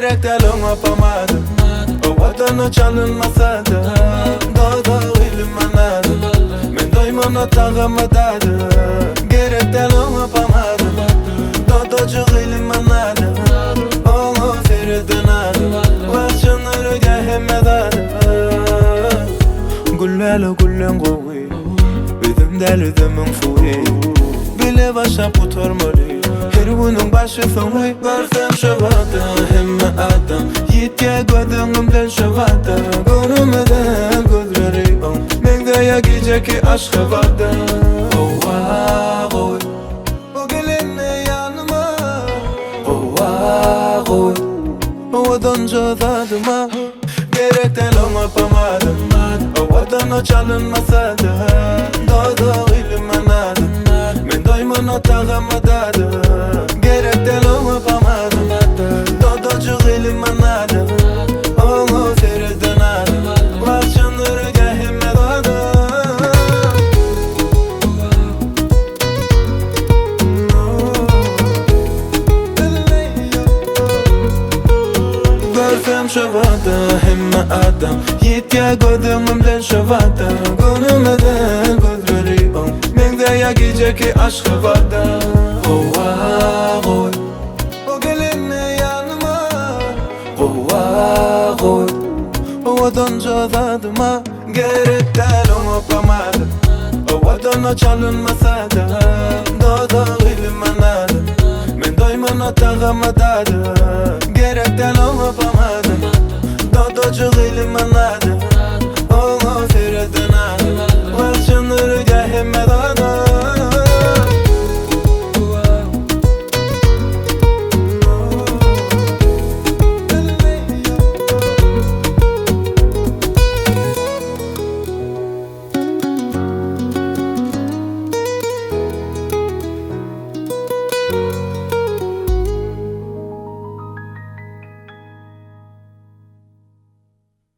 gerek del yapamadım. O vatana çalınmasa da Dağda ilimanadım. Men doymana tağamadım. Gerek del yapamadım. Dağdacık ilimanadım. Onu seyredenadım. Vaçınları gehemedadım. Güllele güllen kovi Bizim delidimin fuyi Bile başa putormalı Her günün başı sonu Varsam şavada Hemme adam Yitke gözümden şavada Görmeden gözleri on Mengdaya geceki aşk havada Ova oy O gelinle yanıma Ova oy Ovadan cazadıma Gerek del yapamadım. O vatana çalınmasa da Dağda ilimanadım. Men doymana tağamadım. Gerek del yapamadım. Dağdacık ilimanadım. Onu seyredenadım. Vaçınları gehemedadım. Görsem şavada hemme adam Yitke gözümden şavada Görmeden gözleri on Mengdaya geceki aşk havada Ova oy O gelinle yanıma Ova oy Ovadan cazadıma Gerek del yapamadım. O vatana çalınmasa da Dağda ilimanadım. Men doymana tağamadım. Gerek del yapamadım. Dağdacık ilimanadım. Onu seyredenadım. Vaçınları gehemedadım.